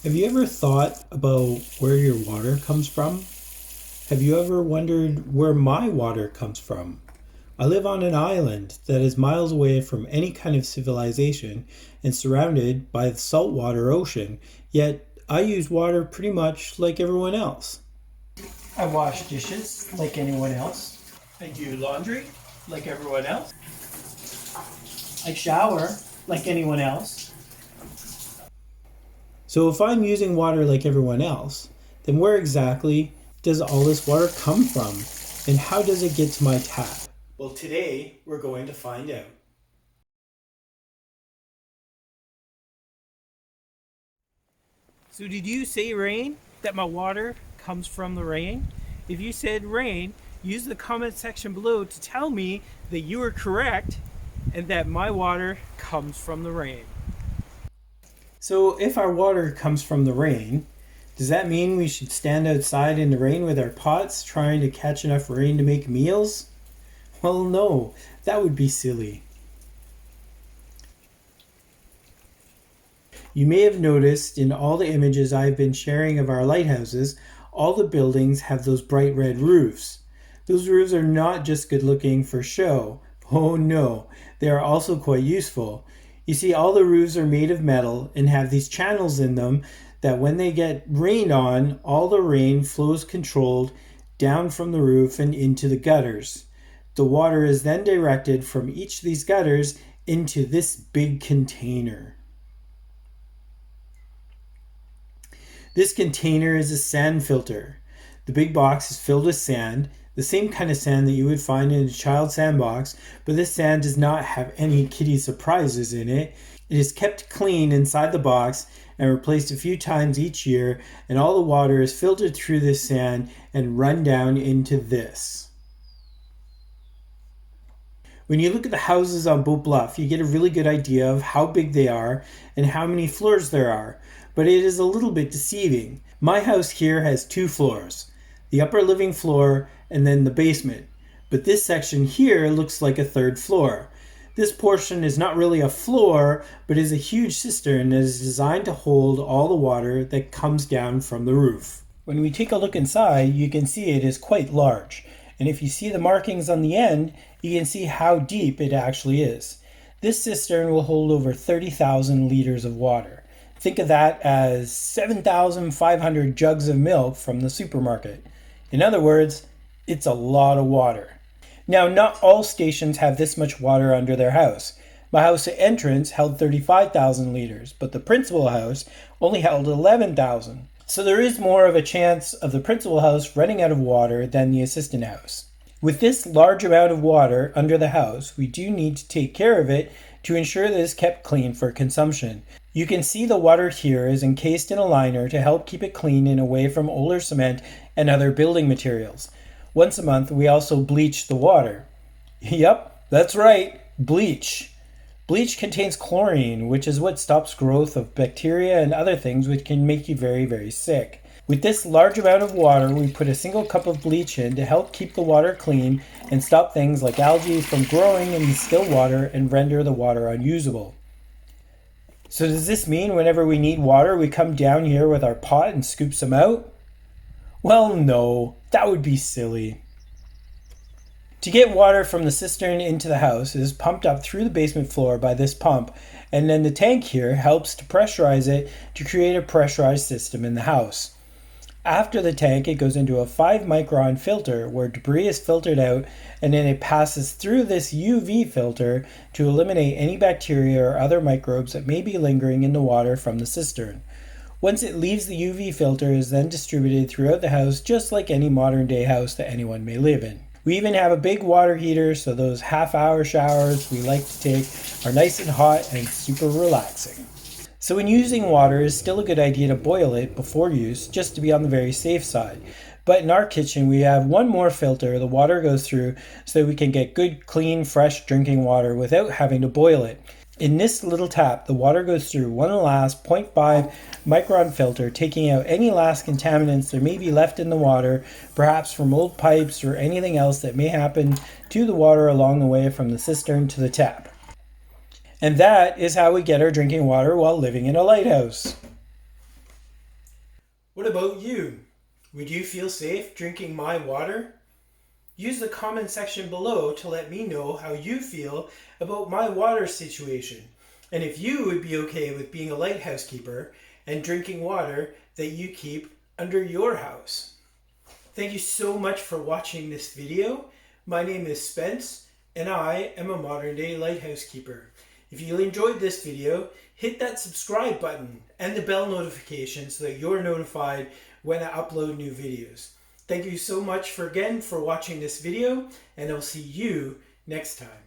Have you ever thought about where your water comes from? Have you ever wondered where my water comes from? I live on an island that is miles away from any kind of civilization and surrounded by the saltwater ocean, yet I use water pretty much like everyone else. I wash dishes like anyone else. I do laundry like everyone else. I shower like anyone else. So if I'm using water like everyone else, then where exactly does all this water come from? And how does it get to my tap? Well, today we're going to find out. So did you say, Rain, that my water comes from the rain? If you said rain, use the comment section below to tell me that you are correct and that my water comes from the rain. So if our water comes from the rain, does that mean we should stand outside in the rain with our pots trying to catch enough rain to make meals? Well, no, that would be silly. You may have noticed in all the images I've been sharing of our lighthouses, all the buildings have those bright red roofs. Those roofs are not just good looking for show. Oh no, they are also quite useful. You see, all the roofs are made of metal and have these channels in them that when they get rained on, all the rain flows controlled down from the roof and into the gutters. The water is then directed from each of these gutters into this big container. This container is a sand filter. The big box is filled with sand, the same kind of sand that you would find in a child sandbox, but this sand does not have any kitty surprises in it. It is kept clean inside the box and replaced a few times each year, and all the water is filtered through this sand and run down into this. When you look at the houses on Bluff, you get a really good idea of how big they are and how many floors there are, but it is a little bit deceiving. My house here has 2 floors, the upper living floor and then the basement, but this section here looks like a 3rd floor. This portion is not really a floor, but is a huge cistern that is designed to hold all the water that comes down from the roof. When we take a look inside, you can see it is quite large, and if you see the markings on the end, you can see how deep it actually is. This cistern will hold over 30,000 liters of water. Think of that as 7,500 jugs of milk from the supermarket. In other words, it's a lot of water. Now, not all stations have this much water under their house. My house entrance held 35,000 liters, but the principal house only held 11,000. So there is more of a chance of the principal house running out of water than the assistant house. With this large amount of water under the house, we do need to take care of it to ensure that it is kept clean for consumption. You can see the water here is encased in a liner to help keep it clean and away from older cement and other building materials. Once a month, we also bleach the water. Yep, that's right, bleach. Bleach contains chlorine, which is what stops growth of bacteria and other things which can make you very, very sick. With this large amount of water, we put a single cup of bleach in to help keep the water clean and stop things like algae from growing in the still water and render the water unusable. So does this mean whenever we need water, we come down here with our pot and scoop some out? Well, no, that would be silly. To get water from the cistern into the house, it is pumped up through the basement floor by this pump, and then the tank here helps to pressurize it to create a pressurized system in the house. After the tank, it goes into a 5-micron filter where debris is filtered out, and then it passes through this UV filter to eliminate any bacteria or other microbes that may be lingering in the water from the cistern. Once it leaves the UV filter, it is then distributed throughout the house just like any modern day house that anyone may live in. We even have a big water heater, so those half-hour showers we like to take are nice and hot and super relaxing. So when using water, it's still a good idea to boil it before use, just to be on the very safe side. But in our kitchen, we have one more filter the water goes through so that we can get good, clean, fresh drinking water without having to boil it. In this little tap, the water goes through one last 0.5 micron filter, taking out any last contaminants that may be left in the water, perhaps from old pipes or anything else that may happen to the water along the way from the cistern to the tap. And that is how we get our drinking water while living in a lighthouse. What about you? Would you feel safe drinking my water? Use the comment section below to let me know how you feel about my water situation, and if you would be okay with being a lighthouse keeper and drinking water that you keep under your house. Thank you so much for watching this video. My name is Spence, and I am a modern day lighthouse keeper. If you enjoyed this video, hit that subscribe button and the bell notification so that you're notified when I upload new videos. Thank you so much again for watching this video, and I'll see you next time.